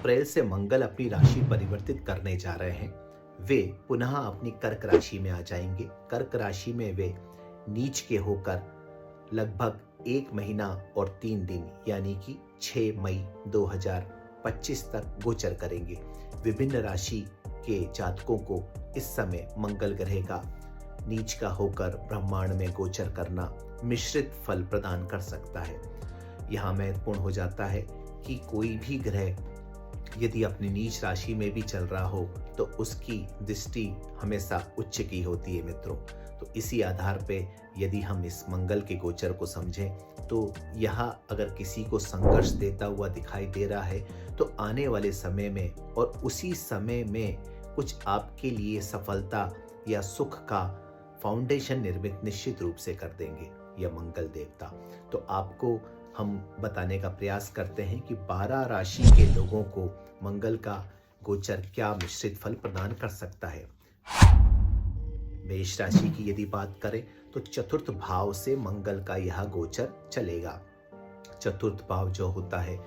अप्रैल से मंगल अपनी राशि परिवर्तित करने जा रहे हैं। वे पुनः अपनी कर्क राशि में आ जाएंगे। कर्क राशि में वे नीच के होकर लगभग 1 महीना और 3 दिन यानी कि 6 मई 2025 तक गोचर करेंगे। विभिन्न राशि के जातकों को इस समय मंगल ग्रह का नीच का होकर ब्रह्मांड में गोचर करना मिश्रित फल प्रदान कर सकता है। यहाँ महत्वपूर्ण हो जाता है कि कोई भी ग्रह यदि अपनी नीच राशि में भी चल रहा हो तो उसकी दृष्टि हमेशा उच्च की होती है मित्रों। तो इसी आधार पे यदि हम इस मंगल के गोचर को समझें तो यह अगर किसी को संघर्ष देता हुआ दिखाई दे रहा है तो आने वाले समय में और उसी समय में कुछ आपके लिए सफलता या सुख का फाउंडेशन निर्मित निश्चित रूप से कर देंगे यह मंगल देवता। तो आपको हम बताने का प्रयास करते हैं कि 12 राशि के लोगों को मंगल का गोचर क्या मिश्रित फल प्रदान कर सकता है। मेष राशि की यदि बात करें तो चतुर्थ भाव से मंगल का यह गोचर चलेगा। चतुर्थ भाव जो होता है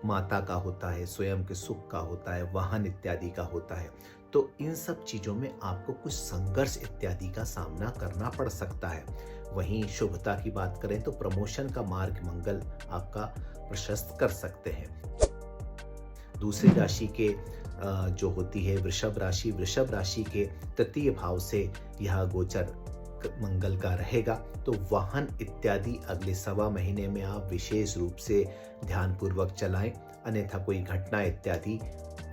माता का होता है, स्वयं के सुख का होता है, वाहन इत्यादि का होता है। तो इन सब चीजों में आपको कुछ संघर्ष इत्यादि का सामना करना पड़ सकता है। वहीं शुभता की बात करें तो प्रमोशन का मार्ग मंगल आपका प्रशस्त कर सकते हैं। दूसरी राशि के जो होती है वृषभ राशि के तृतीय भाव से यह गोचर मंगल का रहेगा। तो वाहन इत्यादि अगले 1.25 महीने में आप विशेष रूप से ध्यानपूर्वक चलाएं, अन्यथा कोई घटना इत्यादि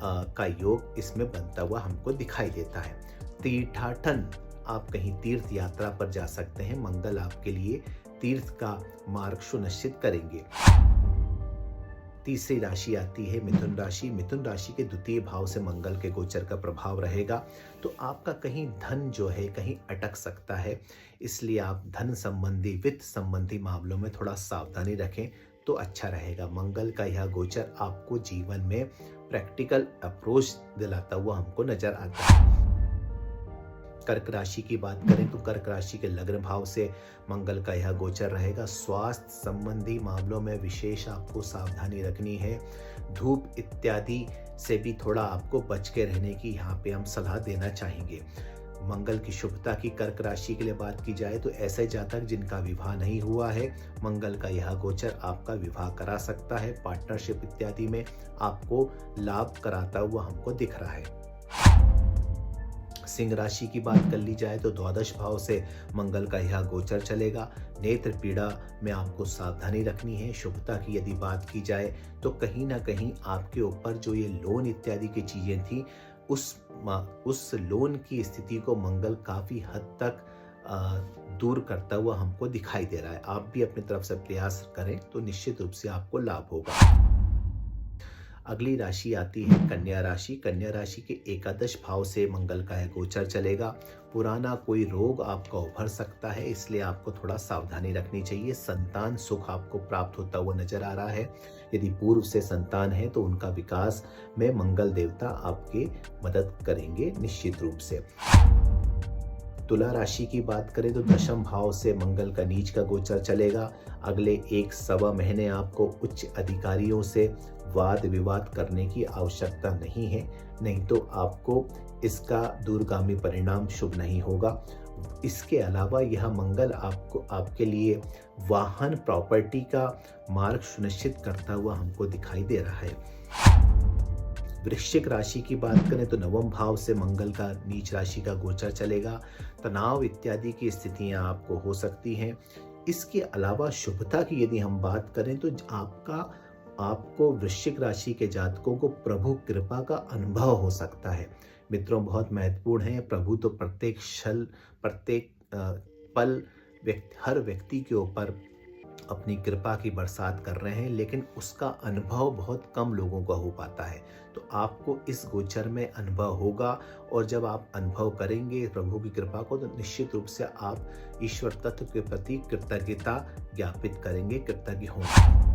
का योग इसमें बनता हुआ हमको दिखाई देता है। तीर्थाटन, आप कहीं तीर्थ यात्रा पर जा सकते हैं। मंगल आपके लिए तीर्थ का मार्ग सुनिश्चित करेंगे। तीसरी राशि आती है मिथुन राशि के द्वितीय भाव से मंगल के गोचर का प्रभाव रहेगा। तो आपका कहीं धन जो है कहीं अटक सकता है, इसलिए आप धन संबंधी वित्त संबंधी मामलों में थोड़ा सावधानी रखें तो अच्छा रहेगा। मंगल का यह गोचर आपको जीवन में प्रैक्टिकल अप्रोच दिलाता हुआ हमको नजर आता है। कर्क राशि की बात करें तो कर्क राशि के लग्न भाव से मंगल का यह गोचर रहेगा। स्वास्थ्य संबंधी मामलों में विशेष आपको सावधानी रखनी है। धूप इत्यादि से भी थोड़ा आपको बच के रहने की यहाँ पे हम सलाह देना चाहेंगे। मंगल की शुभता की कर्क राशि के लिए बात की जाए तो ऐसे जातक जिनका विवाह नहीं हुआ है, मंगल का यह गोचर आपका विवाह करा सकता है। पार्टनरशिप इत्यादि में आपको लाभ कराता हुआ हमको दिख रहा है। सिंह राशि की बात कर ली जाए तो द्वादश भाव से मंगल का यह गोचर चलेगा। नेत्र पीड़ा में आपको सावधानी रखनी है। शुभता की यदि बात की जाए तो कहीं ना कहीं आपके ऊपर जो ये लोन इत्यादि की चीजें थी उस लोन की स्थिति को मंगल काफी हद तक दूर करता हुआ हमको दिखाई दे रहा है। आप भी अपनी तरफ से प्रयास करें तो निश्चित रूप से आपको लाभ होगा। अगली राशि आती है कन्या राशि के एकादश भाव से मंगल का यह गोचर चलेगा। पुराना कोई रोग आपका उभर सकता है, इसलिए आपको थोड़ा सावधानी रखनी चाहिए। संतान सुख आपको प्राप्त होता हुआ नजर आ रहा है। यदि पूर्व से संतान है तो उनका विकास में मंगल देवता आपके मदद करेंगे निश्चित रूप से। तुला राशि की बात करें तो दशम भाव से मंगल का नीच का गोचर चलेगा। अगले 1.25 महीने आपको उच्च अधिकारियों से वाद विवाद करने की आवश्यकता नहीं है, नहीं तो आपको इसका दूरगामी परिणाम शुभ नहीं होगा। इसके अलावा यह मंगल आपके लिए वाहन प्रॉपर्टी का मार्ग सुनिश्चित करता हुआ हमको दिखाई दे रहा है। वृश्चिक राशि की बात करें तो नवम भाव से मंगल का नीच राशि का गोचर चलेगा। तनाव इत्यादि की स्थितियां आपको हो सकती हैं। इसके अलावा शुभता की यदि हम बात करें तो आपको वृश्चिक राशि के जातकों को प्रभु कृपा का अनुभव हो सकता है। मित्रों, बहुत महत्वपूर्ण है। प्रभु तो प्रत्येक पल हर व्यक्ति के ऊपर अपनी कृपा की बरसात कर रहे हैं, लेकिन उसका अनुभव बहुत कम लोगों का हो पाता है। तो आपको इस गोचर में अनुभव होगा, और जब आप अनुभव करेंगे प्रभु की कृपा को तो निश्चित रूप से आप ईश्वर तत्व के प्रति कृतज्ञता ज्ञापित करेंगे, कृतज्ञ होंगे।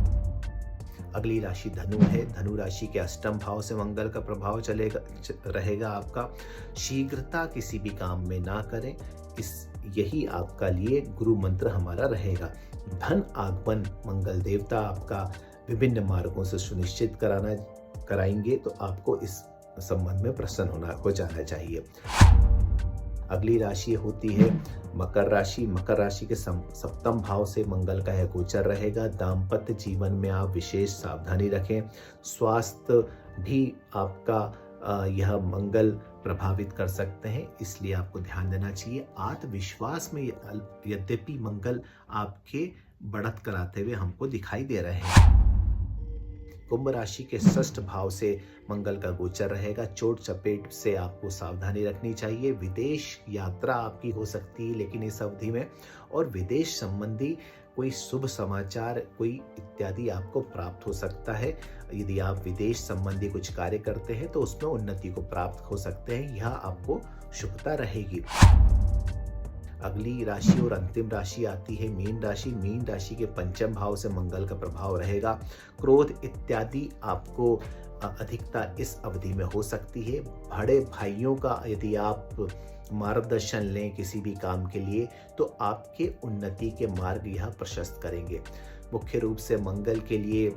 अगली राशि धनु है। धनु राशि के अष्टम भाव से मंगल का प्रभाव रहेगा आपका। शीघ्रता किसी भी काम में ना करें, यही आपका लिए गुरु मंत्र हमारा रहेगा। धन आगमन मंगल देवता आपका विभिन्न मार्गों से सुनिश्चित कराएंगे तो आपको इस संबंध में प्रसन्न हो जाना चाहिए। अगली राशि होती है मकर राशि। मकर राशि के सप्तम भाव से मंगल का यह गोचर रहेगा। दाम्पत्य जीवन में आप विशेष सावधानी रखें। स्वास्थ्य भी आपका यह मंगल प्रभावित कर सकते हैं, इसलिए आपको ध्यान देना चाहिए। आत्मविश्वास में यद्यपि मंगल आपके बढ़त कराते हुए हमको दिखाई दे रहे हैं। कुंभ राशि के षष्ठ भाव से मंगल का गोचर रहेगा। चोट चपेट से आपको सावधानी रखनी चाहिए। विदेश यात्रा आपकी हो सकती है लेकिन इस अवधि में, और विदेश संबंधी कोई शुभ समाचार कोई इत्यादि आपको प्राप्त हो सकता है। यदि आप विदेश संबंधी कुछ कार्य करते हैं तो उसमें उन्नति को प्राप्त हो सकते हैं, यह आपको शुभता रहेगी। अगली राशि और अंतिम राशि आती है मीन राशि। मीन राशि के पंचम भाव से मंगल का प्रभाव रहेगा। क्रोध इत्यादि आपको अधिकता इस अवधि में हो सकती है। बड़े भाइयों का यदि आप मार्गदर्शन लें किसी भी काम के लिए तो आपके उन्नति के मार्ग यह प्रशस्त करेंगे। मुख्य रूप से मंगल के लिए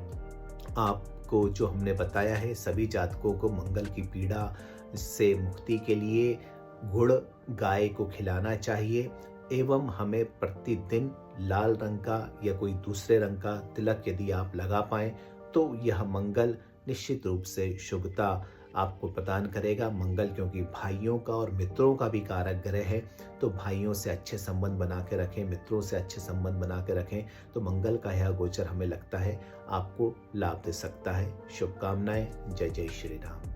आपको जो हमने बताया है, सभी जातकों को मंगल की पीड़ा से मुक्ति के लिए गुड़ गाय को खिलाना चाहिए एवं हमें प्रतिदिन लाल रंग का या कोई दूसरे रंग का तिलक यदि आप लगा पाएं तो यह मंगल निश्चित रूप से शुभता आपको प्रदान करेगा। मंगल क्योंकि भाइयों का और मित्रों का भी कारक ग्रह है, तो भाइयों से अच्छे संबंध बना के रखें, मित्रों से अच्छे संबंध बना के रखें, तो मंगल का यह गोचर हमें लगता है आपको लाभ दे सकता है। शुभकामनाएं। जय जय श्री राम।